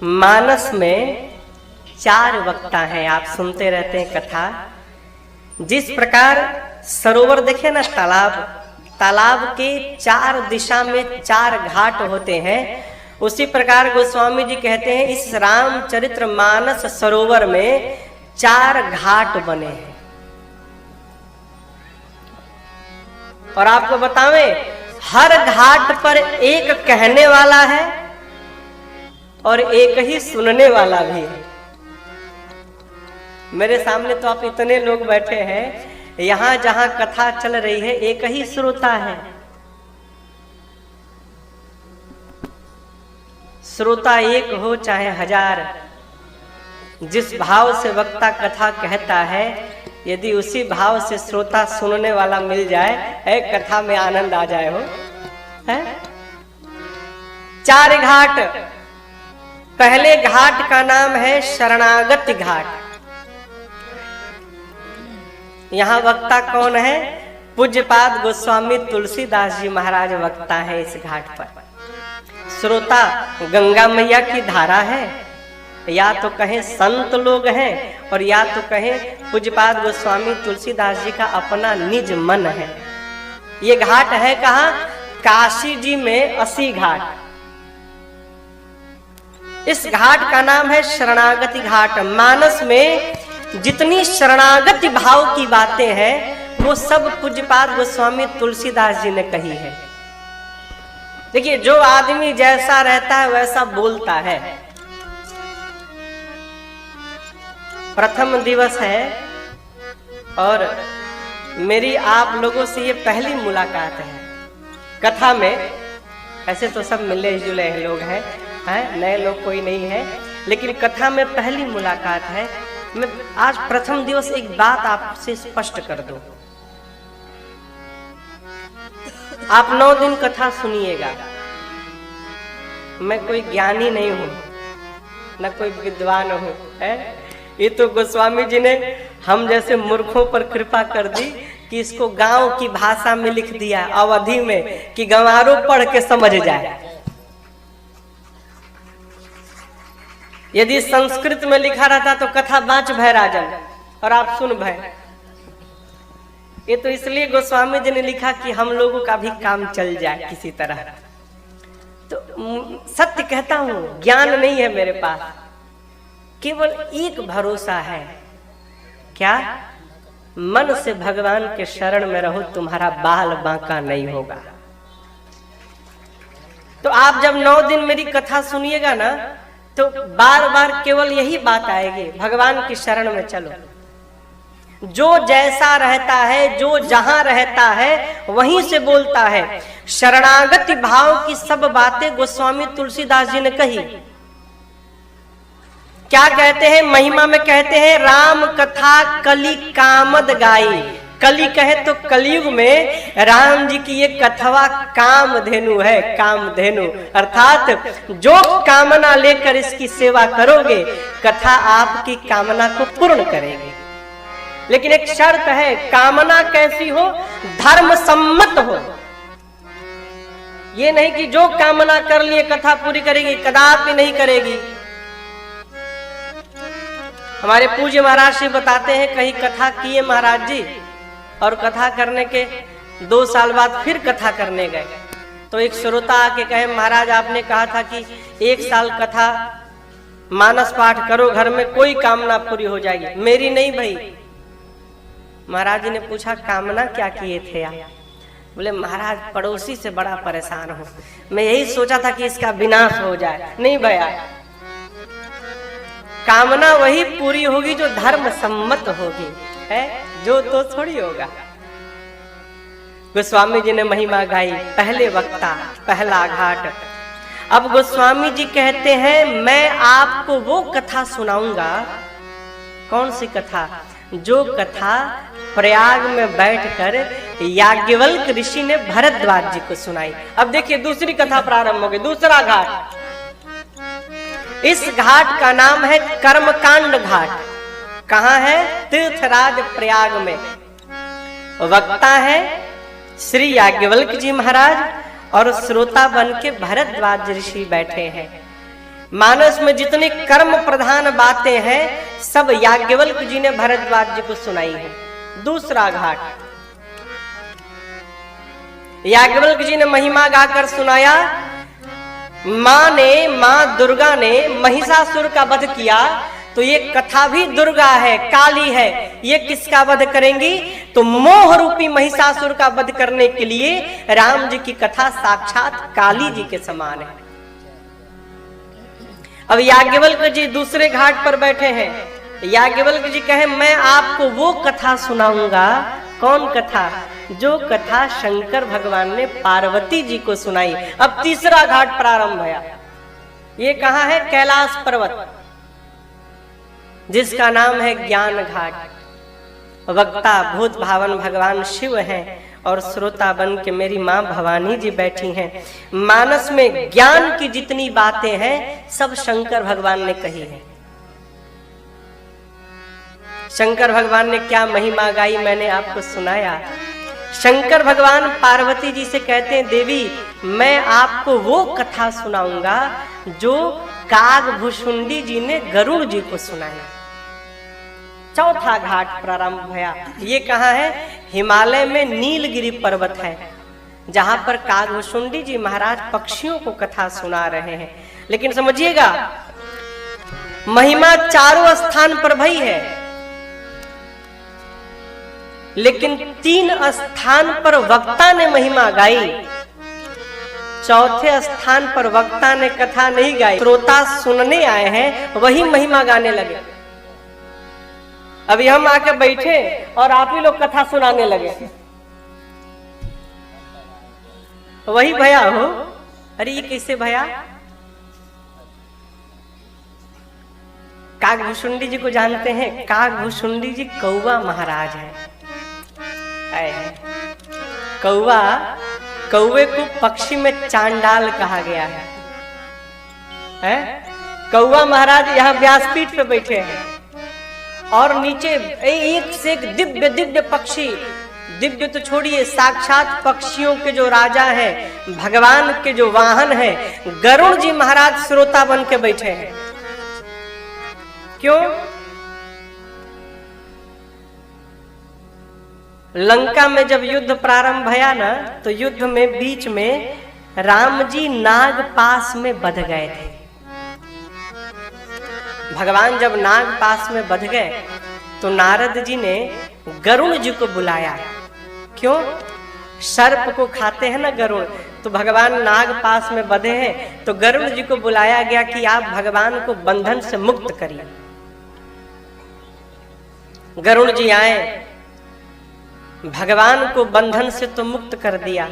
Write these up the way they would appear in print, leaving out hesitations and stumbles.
मानस में 4 वक्ता हैं, आप सुनते रहते हैं कथा। जिस प्रकार सरोवर देखे ना, तालाब के 4 दिशा में 4 घाट होते हैं, उसी प्रकार गोस्वामी जी कहते हैं इस रामचरित्र मानस सरोवर में 4 घाट बने हैं। और आपको बतावें, हर घाट पर एक कहने वाला है और एक ही सुनने वाला भी है। मेरे सामने तो आप इतने लोग बैठे हैं, यहां जहां कथा चल रही है एक ही श्रोता है। श्रोता एक हो चाहे 1000, जिस भाव से वक्ता कथा कहता है, यदि उसी भाव से श्रोता सुनने वाला मिल जाए, कथा में आनंद आ जाए हो है। 4 घाट। पहले घाट का नाम है शरणागति घाट। यहाँ वक्ता कौन है? पूज्यपाद गोस्वामी तुलसीदास जी महाराज वक्ता है इस घाट पर। श्रोता गंगा मैया की धारा है, या तो कहें संत लोग हैं, और या तो कहें पूज्यपाद गोस्वामी तुलसीदास जी का अपना निज मन है। ये घाट है कहाँ? काशी जी में 80 घाट। इस घाट का नाम है शरणागति घाट। मानस में जितनी शरणागति भाव की बातें हैं, वो सब पूज्यपाद गोस्वामी तुलसीदास जी ने कही है। देखिए, जो आदमी जैसा रहता है वैसा बोलता है। प्रथम दिवस है और मेरी आप लोगों से ये पहली मुलाकात है कथा में। ऐसे तो सब मिले जुले लोग हैं, नए लोग कोई नहीं है, लेकिन कथा में पहली मुलाकात है। मैं आज प्रथम दिवस एक बात आपसे स्पष्ट कर दूं। आप 9 दिन कथा सुनिएगा। मैं कोई ज्ञानी नहीं हूं, न कोई विद्वान हूं, है। ये तो गोस्वामी जी ने हम जैसे मूर्खों पर कृपा कर दी कि इसको गांव की भाषा में लिख दिया, अवधि में, कि गंवारों पढ़ के समझ जाए। यदि संस्कृत में लिखा रहता तो कथा बाँच भय राजन और आप सुन भय। ये तो इसलिए गोस्वामी जी ने लिखा कि हम लोगों का भी काम चल जाए किसी तरह। तो सत्य कहता हूं, ज्ञान नहीं है मेरे पास, केवल एक भरोसा है। क्या? मन से भगवान के शरण में रहो, तुम्हारा बाल बांका नहीं होगा। तो आप जब 9 दिन मेरी कथा सुनिएगा ना, तो बार बार केवल यही बात आएगी, भगवान की शरण में चलो। जो जैसा रहता है, जो जहां रहता है, वहीं से बोलता है। शरणागति भाव की सब बातें गोस्वामी तुलसीदास जी ने कही। क्या कहते हैं? महिमा में कहते हैं, राम कथा कली कामद गाई। कली कहे तो कलयुग में राम जी की ये कथवा कामधेनु है, कामधेनु। अर्थात जो कामना लेकर इसकी सेवा करोगे, कथा आपकी कामना को पूर्ण करेगी। लेकिन एक शर्त है, कामना कैसी हो? धर्म सम्मत हो। ये नहीं कि जो कामना कर लिए कथा पूरी करेगी, कदापि नहीं करेगी। हमारे पूज्य महाराज श्री बताते हैं, कहीं कथा किए महाराज जी, और कथा करने के 2 साल बाद फिर कथा करने गए, तो एक श्रोता आके कहे, महाराज आपने कहा था कि 1 साल कथा मानस पाठ करो, घर में कोई कामना पूरी हो जाएगी। मेरी नहीं भाई। महाराज जी ने पूछा, कामना क्या किए थे आप? बोले, महाराज पड़ोसी से बड़ा परेशान हूं, मैं यही सोचा था कि इसका विनाश हो जाए। नहीं भैया, कामना वही पूरी होगी जो धर्म सम्मत होगी, है, जो तो थोड़ी होगा। गोस्वामी जी ने महिमा गाई, पहले वक्ता, पहला घाट। अब गोस्वामी जी कहते हैं, मैं आपको वो कथा सुनाऊंगा। कौन सी कथा? जो कथा प्रयाग में बैठकर याज्ञवल्क्य ऋषि ने भरद्वाज जी को सुनाई। अब देखिए, दूसरी कथा प्रारंभ हो गई, दूसरा घाट। इस घाट का नाम है कर्मकांड घाट। कहाँ है? तीर्थराज प्रयाग में। वक्ता है श्री याज्ञवल्क्य जी महाराज, और श्रोता बन के भरद्वाज ऋषि बैठे हैं। मानस में जितनी कर्म प्रधान बातें हैं सब याज्ञवल्क्य जी ने भरद्वाज जी को सुनाई है। दूसरा घाट, याज्ञवल्क्य जी ने महिमा गाकर सुनाया, मां दुर्गा ने महिषासुर का वध किया, तो ये कथा भी दुर्गा है, काली है। ये किसका वध करेंगी? तो मोह रूपी महिषासुर का वध करने के लिए राम जी की कथा साक्षात काली जी के समान है। अब याज्ञवल्क्य जी दूसरे घाट पर बैठे हैं। याज्ञवल्क्य जी कहे, मैं आपको वो कथा सुनाऊंगा। कौन कथा? जो कथा शंकर भगवान ने पार्वती जी को सुनाई। अब तीसरा घाट प्रारंभ हुआ। ये कहाँ है? कैलाश पर्वत, जिसका नाम है ज्ञान घाट। वक्ता भूत भावन भगवान शिव हैं और श्रोता बन के मेरी मां भवानी जी बैठी हैं। मानस में ज्ञान की जितनी बातें हैं सब शंकर भगवान ने कही है। शंकर भगवान ने क्या महिमा गाई मैंने आपको सुनाया। शंकर भगवान पार्वती जी से कहते हैं, देवी मैं आपको वो कथा सुनाऊंगा जो कागभुशुंडी जी ने गरुड़ जी को सुनाई। चौथा घाट प्रारंभ हुआ। ये कहाँ है? हिमालय में नीलगिरी पर्वत है, जहां पर कागभुशुंडी जी महाराज पक्षियों को कथा सुना रहे हैं। लेकिन समझिएगा, महिमा चारों स्थान पर भई है, लेकिन 3 स्थान पर वक्ता ने महिमा गाई। चौथे स्थान पर वक्ता ने कथा नहीं गाई, श्रोता सुनने आए हैं वही महिमा गाने लगे। अभी हम आके बैठे और आप ही लोग कथा सुनाने लगे, वही भया हो। अरे ये कैसे भया? कागभुशुंडी जी को जानते हैं? कागभुशुंडी जी कौवा महाराज है। कौवे को पक्षी में चांडाल कहा गया है? कौवा महाराज यहाँ व्यासपीठ पे बैठे हैं और नीचे एक से एक दिव्य दिव्य पक्षी, दिव्य तो छोड़िए, साक्षात पक्षियों के जो राजा हैं, भगवान के जो वाहन हैं, गरुड़ जी महाराज श्रोता बन के बैठे हैं। क्यों? लंका में जब युद्ध प्रारंभ भया ना, तो युद्ध में बीच में राम जी नाग पास में बंध गए थे। भगवान जब नाग पास में बंध गए तो नारद जी ने गरुड़ जी को बुलाया। क्यों? सर्प को खाते हैं ना गरुड़, तो भगवान नाग पास में बंधे हैं, तो गरुड़ जी को बुलाया गया कि आप भगवान को बंधन से मुक्त करिए। गरुड़ जी आए, भगवान को बंधन से तो मुक्त कर दिया,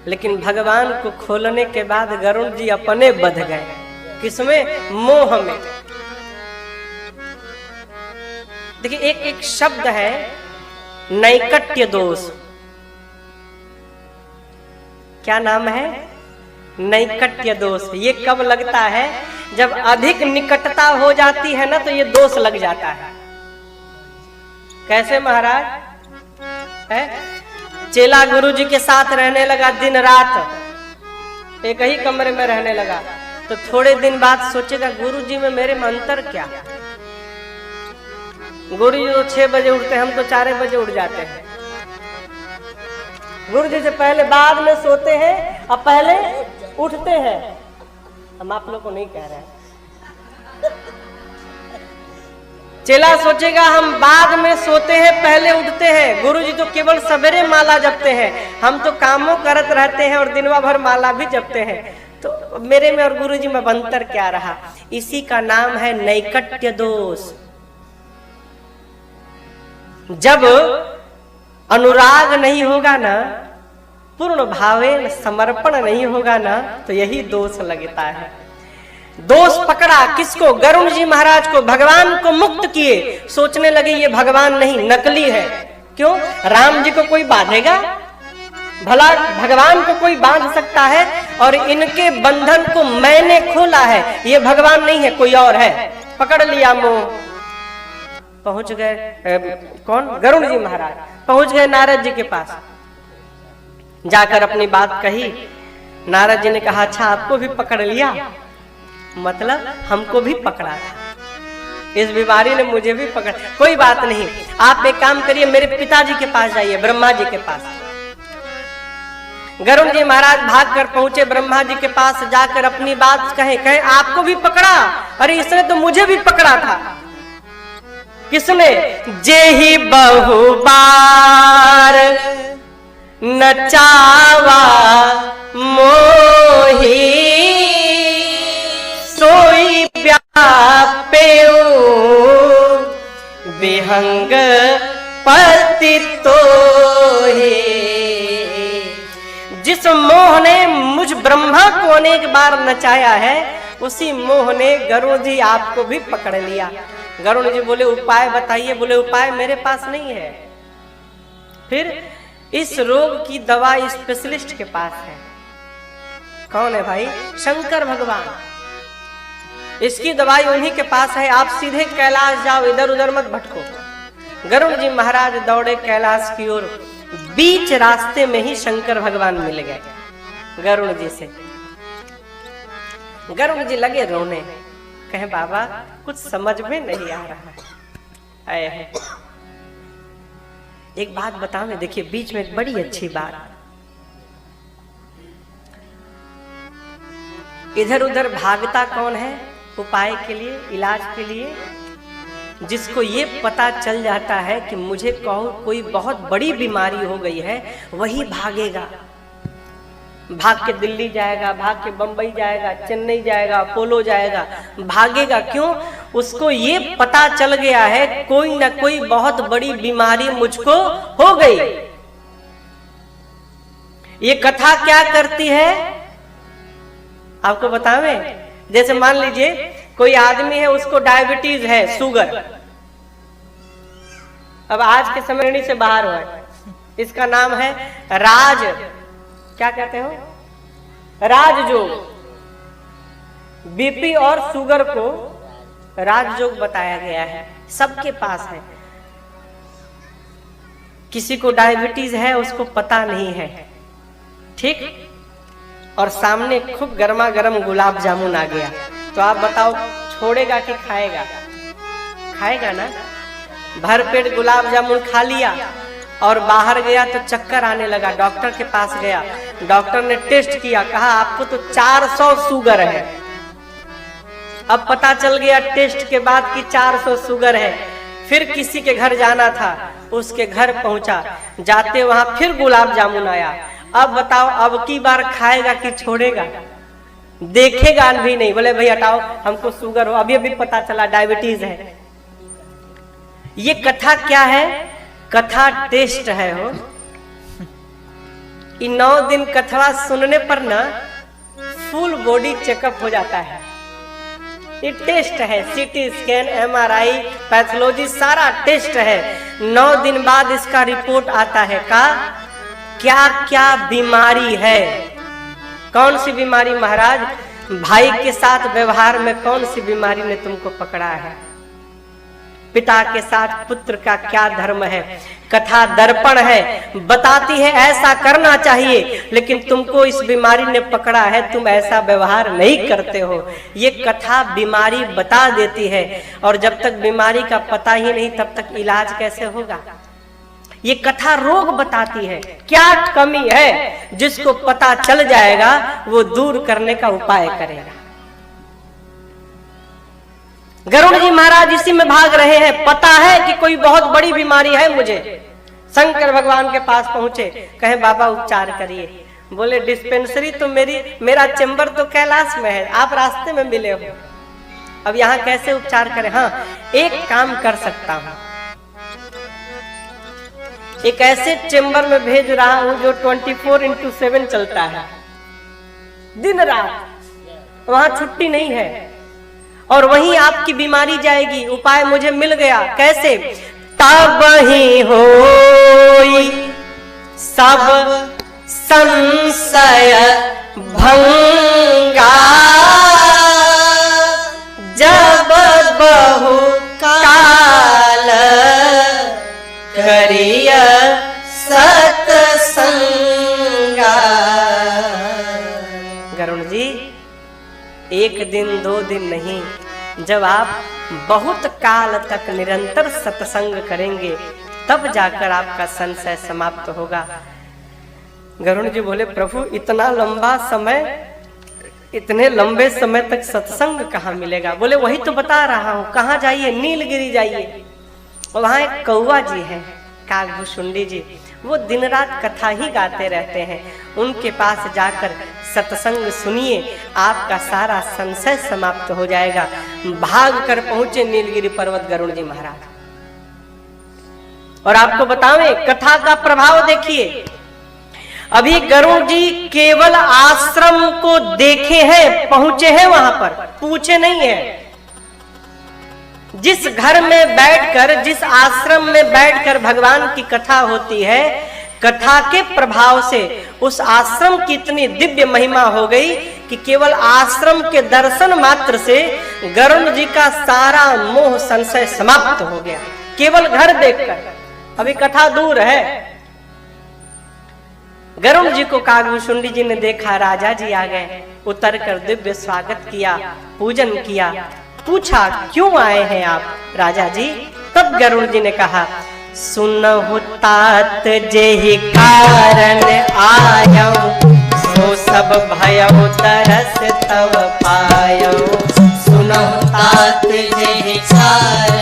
लेकिन भगवान को खोलने के बाद गरुड़ जी अपने बंध गए। किसमें? मोह में। देखिए, एक एक शब्द है नैकट्य दोष। क्या नाम है? नैकट्य दोष। ये कब लगता है? जब अधिक निकटता हो जाती है ना, तो ये दोष लग जाता है। कैसे महाराज? है चेला गुरु जी के साथ रहने लगा दिन रात, एक ही कमरे में रहने लगा, तो थोड़े दिन बाद सोचेगा गुरु जी में मेरे में अंतर क्या? गुरु जी तो 6 बजे उठते हैं, हम तो 4 बजे उठ जाते हैं। गुरु जी से पहले बाद में सोते हैं और पहले उठते हैं। हम आप लोग को नहीं कह रहे हैं। चेला सोचेगा हम बाद में सोते हैं पहले उठते हैं, गुरु जी तो केवल सवेरे माला जपते हैं, हम तो कामों करत रहते हैं और दिनवा भर माला भी जपते हैं, तो मेरे में और गुरु जी में अंतर क्या रहा? इसी का नाम है नैकट्य दोष। जब अनुराग नहीं होगा ना, पूर्ण भावेन समर्पण नहीं होगा ना, तो यही दोष लगता है। दोष पकड़ा किसको? गरुड़ जी महाराज को। भगवान को मुक्त किए, सोचने लगे ये भगवान नहीं, नकली है। क्यों? राम जी को कोई बांधेगा? भला भगवान को कोई बांध सकता है? और इनके बंधन को मैंने खोला है, ये भगवान नहीं है, कोई और है। पकड़ लिया मोह। पहुंच गए कौन? गरुड़ जी महाराज पहुंच गए नारद जी के पास, जाकर अपनी बात कही। नारद जी ने कहा अच्छा आपको भी पकड़ लिया? मतलब हमको भी पकड़ा था, इस बीमारी ने मुझे भी पकड़ा। कोई बात नहीं, आप एक काम करिए, मेरे पिताजी के पास जाइए, ब्रह्मा जी के पास। गरुड़ जी महाराज भाग कर पहुंचे ब्रह्मा जी के पास, जाकर अपनी बात कहे आपको भी पकड़ा? अरे इसने तो मुझे भी पकड़ा था। किसने? जेहि बहु बार नचावा मोही, सोई व्यापेऊ विहंग पति तोहि। जिस मोह ने मुझ ब्रह्मा को अनेक बार नचाया है, उसी मोह ने गरुड़ जी आपको भी पकड़ लिया। गरुड़ जी बोले उपाय बताइए। बोले उपाय मेरे पास नहीं है। फिर इस रोग की दवा स्पेशलिस्ट के पास है। कौन है भाई? शंकर भगवान। इसकी दवाई उन्हीं के पास है। आप सीधे कैलाश जाओ, इधर उधर मत भटको। गरुड़ जी महाराज दौड़े कैलाश की ओर। बीच रास्ते में ही शंकर भगवान मिल गए गरुड़ जी से। गरुड़ जी लगे रोने, कहे बाबा कुछ समझ में नहीं आ रहा है। एक बात बताओ ना, देखिए बीच में एक बड़ी अच्छी बात। इधर उधर भागता कौन है उपाय के लिए, इलाज के लिए? जिसको ये पता चल जाता है कि मुझे कोई बहुत बड़ी बीमारी हो गई है, वही भागेगा। भाग के दिल्ली जाएगा, भाग के बंबई जाएगा, चेन्नई जाएगा, अपोलो जाएगा, भागेगा। क्यों? उसको ये पता चल गया है कोई ना कोई बहुत बड़ी बीमारी मुझको हो गई। ये कथा क्या करती है आपको बतावें? जैसे मान लीजिए कोई आदमी है, उसको डायबिटीज है, शुगर। अब आज के समय से बाहर हुआ है, इसका नाम है राज, क्या कहते हो, राजयोग। बीपी और शुगर को राजयोग बताया गया है, सबके पास है। किसी को डायबिटीज है, उसको पता नहीं है, ठीक? और सामने खूब गर्मा गर्म गुलाब जामुन आ गया, तो आप बताओ छोड़ेगा कि खाएगा? खाएगा ना। भर पेट गुलाब जामुन खा लिया और बाहर गया तो चक्कर आने लगा। डॉक्टर के पास गया, डॉक्टर ने टेस्ट किया, कहा आपको तो 400 शुगर है। अब पता चल गया टेस्ट के बाद कि 400 शुगर है। फिर किसी के घर जाना था, उसके घर पहुंचा, जाते वहां फिर गुलाब जामुन आया। अब बताओ अब की बार खाएगा कि छोड़ेगा? देखेगा भी नहीं। बोले भाई हटाओ, हमको शुगर हो, अभी अभी पता चला डायबिटीज है। ये कथा क्या है? कथा टेस्ट है हो। 9 दिन कथा सुनने पर ना फुल बॉडी चेकअप हो जाता है। ये टेस्ट है, सीटी स्कैन, MRI, पैथोलॉजी, सारा टेस्ट है। 9 दिन बाद इसका रिपोर्ट आता है का क्या क्या बीमारी है। कौन सी बीमारी महाराज? भाई के साथ व्यवहार में कौन सी बीमारी ने तुमको पकड़ा है? पिता के साथ पुत्र का क्या धर्म है? कथा दर्पण है, बताती है ऐसा करना चाहिए, लेकिन तुमको इस बीमारी ने पकड़ा है, तुम ऐसा व्यवहार नहीं करते हो। ये कथा बीमारी बता देती है, और जब तक बीमारी का पता ही नहीं तब तक इलाज कैसे होगा? ये कथा रोग बताती है, क्या कमी है, जिसको पता चल जाएगा वो दूर करने का उपाय करेगा। गरुड़ जी महाराज इसी में भाग रहे हैं, पता है कि कोई बहुत बड़ी बीमारी है मुझे। शंकर भगवान के पास पहुंचे, कहे बाबा उपचार करिए। बोले डिस्पेंसरी तो मेरा चेंबर तो कैलाश में है, आप रास्ते में मिले हो, अब यहाँ कैसे उपचार करें? हाँ एक काम कर सकता हूँ, एक ऐसे चेंबर में भेज रहा हूं जो 24/7 चलता है, दिन रात, वहां छुट्टी नहीं है, और वहीं आपकी बीमारी जाएगी। उपाय मुझे मिल गया। कैसे? तब ही होई सब संशय भंगा, जब बहु काल करिय सत्संगा। गरुड़ जी एक दिन 2 दिन नहीं, जब आप बहुत काल तक निरंतर सत्संग करेंगे तब जाकर आपका संशय समाप्त होगा। गरुड़ जी बोले प्रभु इतना लंबा समय, इतने लंबे समय तक सत्संग कहाँ मिलेगा? बोले वही तो बता रहा हूँ, कहाँ जाइए? नीलगिरी जाइए। वहाँ एक कौवा जी है, कागभूषुंडी जी, वो दिन रात कथा ही गाते रहते हैं। उनके पास जाकर सत्संग सुनिए, आपका सारा संशय समाप्त हो जाएगा। भाग कर पहुंचे नीलगिरी पर्वत गरुड़ जी महाराज। और आपको बतावें कथा का प्रभाव देखिए, अभी गरुड़ जी केवल आश्रम को देखे हैं, पहुंचे हैं वहां पर, पूछे नहीं है। जिस घर में बैठकर, जिस आश्रम में बैठकर भगवान की कथा होती है, कथा के प्रभाव से उस आश्रम की इतनी दिव्य महिमा हो गई कि केवल आश्रम के दर्शन मात्र से गरुड़ जी का सारा मोह संशय समाप्त हो गया, केवल घर देखकर। अभी कथा दूर है। गरुड़ जी को कागभूषुंडी जी ने देखा, राजा जी आ गए, उतर कर दिव्य स्वागत किया, पूजन किया, पूछा क्यों आए हैं आप राजा जी? तब गरुड़ जी ने कहा सुनहु तात जेहि कारण आयो, सो सब भयउ तरस तव पायो। सुनहु तात जेहि कारण